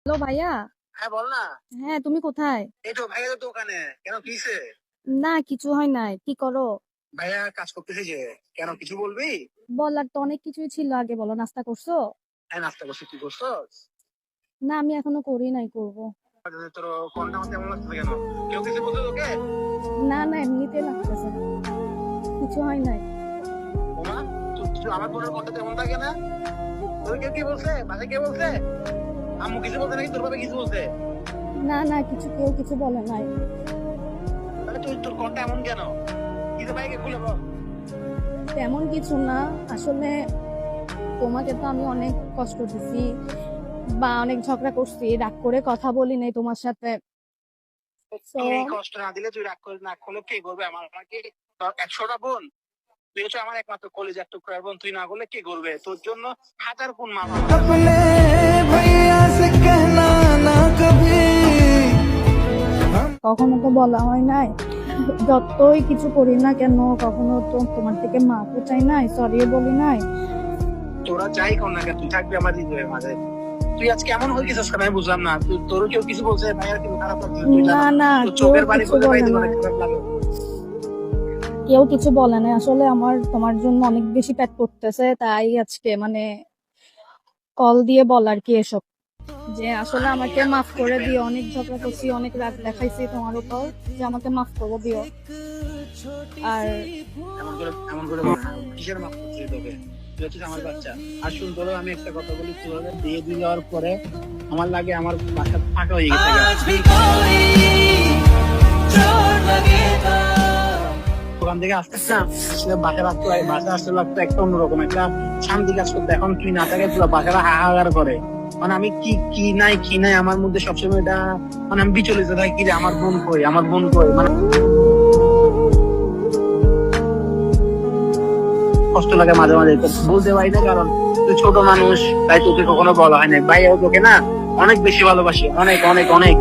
Hello ভাইয়া। হ্যাঁ বল না। হ্যাঁ, তুমি কোথায়? এই তো ভাইয়া তো দোকানে। কেন কিসে? না, কিছু হয় নাই। কি করো? ভাইয়া কাজ করতেছে যে। কেন কিছু বলবি? বলার তো অনেক কিছুই ছিল, আগে বলো। নাস্তা করছো? হ্যাঁ নাস্তা করছি, তুই করছস? না, আমি এখনো করি নাই, করব। তোর কোনটা আমার তেমন লাগছে কেন? কেউ কিছু বলছে তোকে? না না, এমনিতে লাগতেছে, কিছু হয় নাই। ওমা, তুই আমার বোনের কোনটা তেমন লাগে না? তোর কেউ কি বলছে? বাসায় কে বলছে? আম্মু কিছু বলছে নাকি তোর বাবা কিছু বলছে? না না, কেউ কিছু বলে নাই। তাহলে তোর কোনটা এমন কেন? কিছু ভাইকে খুলে বল। তেমন কিছু না, আসলে তোমাকে তো আমি অনেক কষ্ট দিছি বা অনেক ঝগড়া করছি, রাগ করে কথা বলি নাই তোমার সাথে। তো তুই এই কষ্ট না দিলে, তুই রাগ করে না করলে কে করবে? আমাকে 100টা বোন, তুই হচ্ছে আমার একমাত্র কলেজের টুকরার বোন, তুই না করলে কে করবে? তোর জন্য হাজার বোন মা अपने भैया से कहना ना कभी। কখনো তো বলা হয় নাই, যতই কিছু করি না কেন কখনো তো তোমার থেকে মাফও চাই নাই, সরিও বলি নাই। তোরা যাই কর না কেন, তুই থাকবি আমার হৃদয়ের মাঝে। তুই আজকে এমন হয়ে গেছিস কেন আমি বুঝলাম না। তোর কেউ কিছু বলছে? ভাইয়ার কিন্তু খারাপ লাগছে? তুই না জানো না, তোর কেউ চোখের বাড়ি কিছু বলতে ভাই বলে তোর নাই, অনেক খারাপ লাগে। কেউ কিছু বলে নাই। আসলে আমার তোমার জন্য অনেক বেশি পেট করতেছে, তাই আজকে মানে কল দিয়ে বলার কি এসব, যে আসলে আমাকে মাফ করে দিও। অনেক ঝগড়া করছি, অনেক রাগ দেখাইছি তোমার উপর, যে আমাকে মাফ করে দিও। আর এমন করে বল না। কিসের মাপ করছিস তোকে? তুই হচ্ছিস আমার বাচ্চা। আর শুন, তোর আমি একটা কথা বলি, তোর বিয়ে দিয়ে যাওয়ার পরে আমার লাগে আমার বাসা ফাঁকা হয়ে গেছে। आज भी कोई चोट लगेगा। দোকান থেকে আসতে না আসলে বাসা লাগতো, বাসা আসতে লাগতো একটা অন্যরকম একটা শান্তি কাজ করতো। এখন তুই না থাকে পুরো বাসাটা হাহাকার করে। মানে আমি কি নাই আমার মধ্যে সবসময় এটা, মানে আমি বিচলিত থাকি কি রে, আমার বোন কই, আমার বোন কই, মানে কষ্ট লাগে মাঝে মাঝে। তো বলতে পারি না, কারণ তুই ছোট মানুষ, তাই তোকে কখনো বলা হয় না। ভাইয়াও তোকে না অনেক বেশি ভালোবাসি, অনেক অনেক অনেক।